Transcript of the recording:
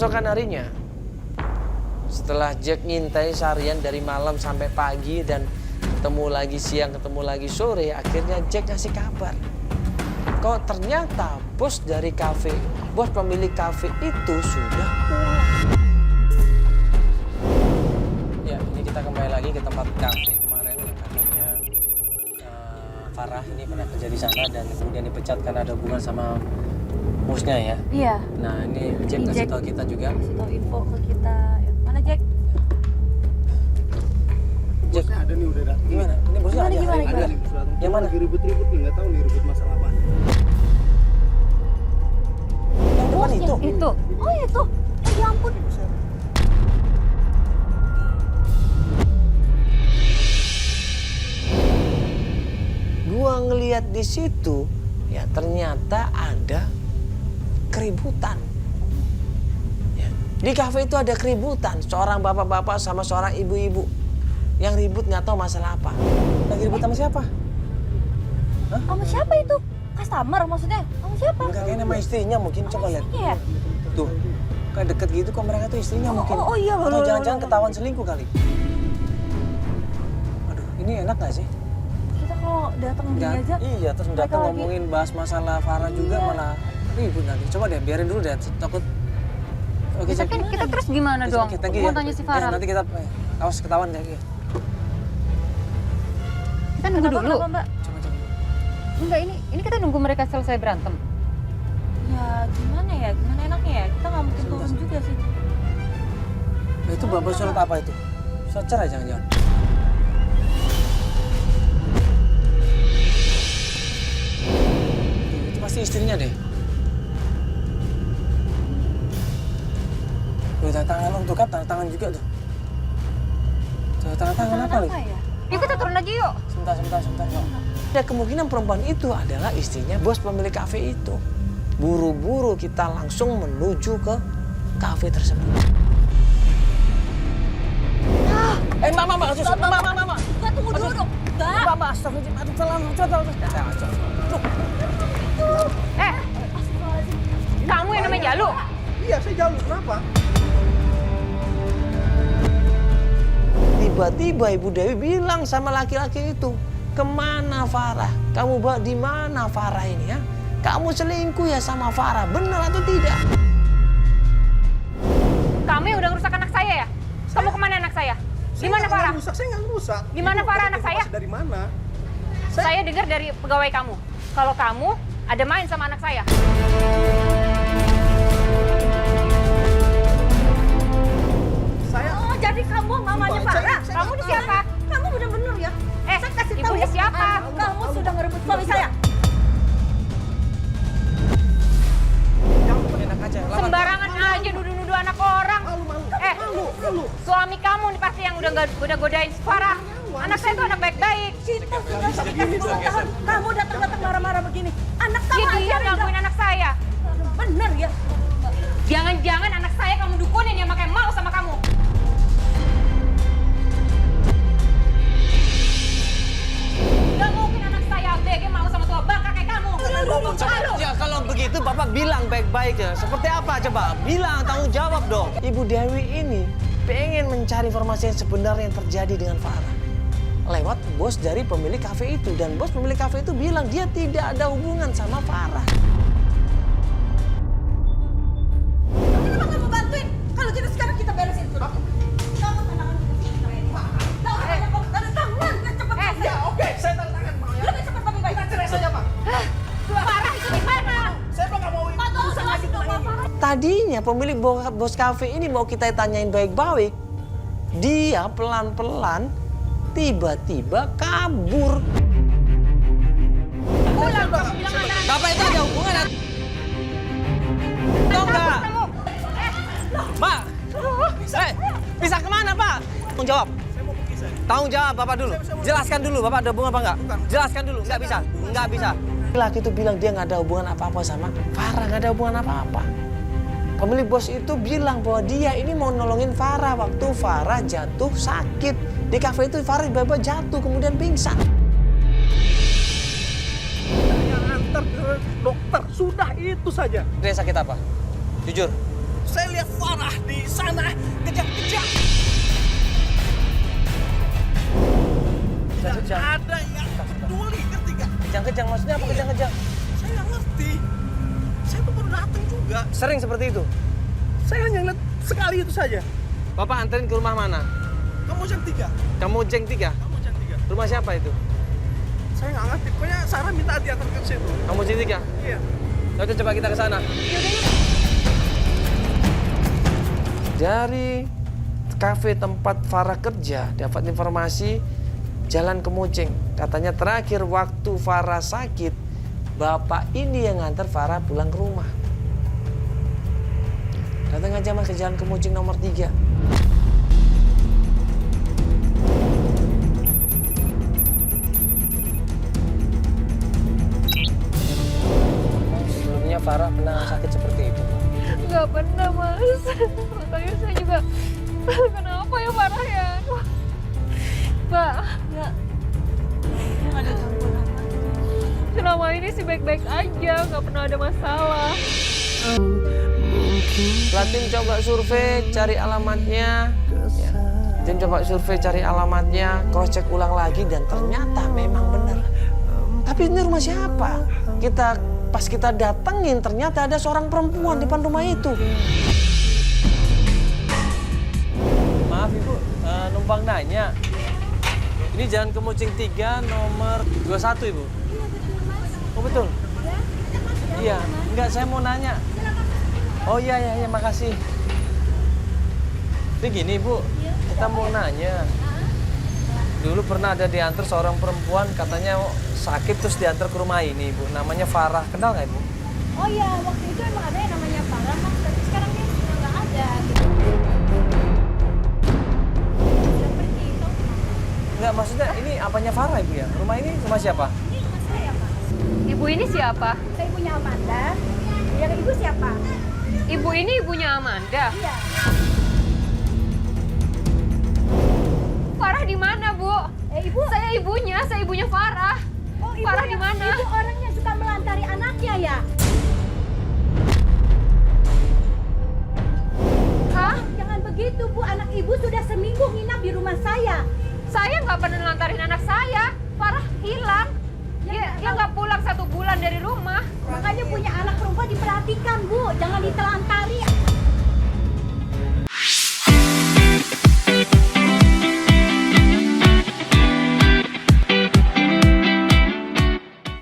Keesokan harinya, setelah Jack ngintai seharian dari malam sampai pagi dan ketemu lagi siang, ketemu lagi sore, akhirnya Jack ngasih kabar. Kok ternyata bos dari kafe, bos pemilik kafe itu sudah pulang. Ya, ini kita kembali lagi ke tempat kafe kemarin yang katanya Farah ini pernah kerja di sana dan kemudian dipecat karena ada hubungan sama bosnya ya. Iya. Nah, ini Jack kasih tahu kita juga. Kasih tahu info ke kita. Mana Jack? Bosnya ada nih udah datang. Gimana? Ini bosnya ada. Gimana? Ada nih, Yang mana? Lagi ribut-ribut nih, nggak tahu nih ribut masalah apa. Yang depan itu. Itu. Oh itu. Oh ya ampun. Gua ngelihat di situ, ya ternyata ada keributan. Ya, di kafe itu ada keributan, seorang bapak-bapak sama seorang ibu-ibu yang ribut nggak tahu masalah apa. Lagi ribut sama siapa? Sama siapa itu? Customer maksudnya? Sama siapa? Enggak, kayaknya sama istrinya mungkin. Coba lihat. Iya. Tuh, kayak deket gitu kok mereka tuh istrinya mungkin. Oh iya loh. Atau jangan-jangan ketahuan selingkuh kali. Aduh, ini enak nggak sih? Kita kalau datang begini Nggak, aja. iya, terus mereka datang lagi- ngomongin bahas masalah Farah juga Iya. malah ribut nanti. Coba deh, biarin dulu deh, takut. Oke, Jack. Kita terus gimana dong? Kita lagi Mau ya. tanya si Farah. Nanti kita awas ketahuan ya. Kita nunggu Kenapa, dulu. kenapa, Mbak? Coba. Enggak, ini kita nunggu mereka selesai berantem. Ya gimana ya? Gimana enaknya ya? Kita nggak mungkin turun juga sih. Nah, itu bapak surat apa itu? Surat cerai jangan-jangan. Itu pasti istrinya deh. Tuh, tanda tangan lo tuh, Kap, tanda tangan juga tuh. Tuh, tanda tangan apa nih? ya? Yuk kita turun lagi yuk. Sebentar. Ada kemungkinan perempuan itu adalah istrinya bos pemilik kafe itu. Buru-buru kita langsung menuju ke kafe tersebut. Mbak, sus, Mbak. Mbak tunggu dulu dong. Mbak. Mbak, astagfirullahaladzim, aduh, coba. Kamu yang namanya Jalu. Iya, saya Jalu. Kenapa? Tiba-tiba Ibu Dewi bilang sama laki-laki itu, kemana Farah? Kamu bawa di mana Farah ini ya? Kamu selingkuh ya sama Farah, benar atau tidak? Kamu yang udah ngerusak anak saya ya? Kamu kemana anak saya? Gimana Farah? Saya nggak ngerusak. Gimana Itu Farah anak saya? informasi dari mana? Saya dengar dari pegawai kamu. Kalau kamu ada main sama anak saya. Oh, jadi kamu mamanya Bukan, Farah? saya Kamu ini siapa? Kamu bener-bener ya? Saya kasih tahu ibunya ya. siapa? Kamu sudah ngerebut suami saya. Enak aja. Sembarangan aja nuduh-nuduh anak orang. Malu. Suami kamu nih pasti yang udah goda-godain Farah. Anak saya tuh anak baik-baik. Kita sudah kasih tahu. Kamu datang-datang marah-marah begini. Anak kamu Dia aja ngangguin anak saya. bener ya. Jangan-jangan anak saya kamu dukunin ya makanya mau sama kamu. Gak mungkin anak saya ABG mau sama tua bangka kayak kamu. Ya kalau begitu Bapak bilang baik-baik ya. Seperti apa coba? Bilang, tanggung jawab dong. Ibu Dewi ini pengen mencari informasi yang sebenarnya yang terjadi dengan Farah. Lewat bos dari pemilik kafe itu. Dan bos pemilik kafe itu bilang dia tidak ada hubungan sama Farah. Kenapa kamu bantuin? Kalau gitu sekarang kita beresin dulu. Kamu tandangan kita ini. Tanda tangan, cepat. Ya, oke, saya tanda tangan, Pak. Ya. Lebih cepat lebih baik. Kita cerai saja, Pak. Farah itu di mana? Saya Pak nggak mau urusan lagi tentang ini. Tadinya pemilik bos kafe ini mau kita tanyain baik-baik. Dia pelan-pelan tiba-tiba kabur. Pulang dong, bilang anak. Bapak itu ada hubungan? Tahu nggak? Pak, bisa kemana Pak? Tanggung jawab. Tanggung jawab Bapak dulu. Jelaskan dulu Bapak ada hubungan apa nggak? Jelaskan dulu. Nggak bisa. Laki itu bilang dia nggak ada hubungan apa-apa sama Farah, nggak ada hubungan apa-apa. Pemilik bos itu bilang bahwa dia ini mau nolongin Farah waktu Farah jatuh sakit. Di kafe itu Farah tiba-tiba jatuh kemudian pingsan. Saya antar ke dokter, sudah itu saja. Dia sakit apa? Jujur. Saya lihat Farah di sana kejang-kejang. Tidak Kejang-kejang. ada yang peduli, ngerti gak? Kejang-kejang maksudnya apa kejang-kejang? Saya nggak ngerti. Saya tuh baru datang juga. Sering seperti itu. Saya hanya lihat sekali itu saja. Bapak anterin ke rumah mana? Kamu jam 3. Kamu jeng 3. Kamu jam 3. Rumah siapa itu? Saya nggak ngerti. Pokoknya Sarah minta diantar ke situ. Kamu jeng 3. Iya. Oke, coba kita ke sana. Dari kafe tempat Farah kerja dapat informasi jalan Kemucing. Katanya terakhir waktu Farah sakit, bapak ini yang ngantar Farah pulang ke rumah. Datang aja mas ke jalan Kemucing nomor 3. Sebelumnya Farah pernah sakit seperti itu. Nggak pernah, Mas. Makanya saya juga, kenapa ya Farah ya? Mbak, Nggak ada gangguan apa. selama ini sih baik-baik aja, nggak pernah ada masalah. Tim coba survei, cari alamatnya. Ya. Tim coba survei, cari alamatnya, cross check ulang lagi dan ternyata memang benar. Tapi ini rumah siapa? Pas kita datengin ternyata ada seorang perempuan di depan rumah itu. Maaf Ibu, numpang nanya. Ini Jalan Kemucing 3 nomor 21 Ibu. Oh betul? Iya, enggak saya mau nanya. Oh iya, makasih. Ini gini Bu, kita mau nanya. Dulu pernah ada diantar seorang perempuan katanya sakit terus diantar ke rumah ini Bu. Namanya Farah, kenal nggak Ibu? Oh iya, waktu itu emang ada yang namanya Farah, Mas. Tapi sekarang dia sudah nggak ada. Gitu. Sudah pergi, tahu kenapa? Enggak, maksudnya ini apanya Farah Ibu ya? Rumah ini rumah siapa? Ini rumah saya, Pak. Ibu ini siapa? Saya ibunya Amanda. Yang ibu siapa? Ibu ini ibunya Amanda. Iya. Farah di mana, Bu? Ibu. Saya ibunya Farah. Oh, ibu Farah di yang- mana? Ibu orang yang suka melantari anaknya ya? Hah? Jangan begitu, Bu. Anak ibu sudah seminggu nginap di rumah saya. Saya nggak pernah nelantarin anak saya. Farah hilang. Dia nggak pulang 1 bulan dari rumah. Makanya punya anak perempuan diperhatikan, Bu. Jangan ditelantarkan.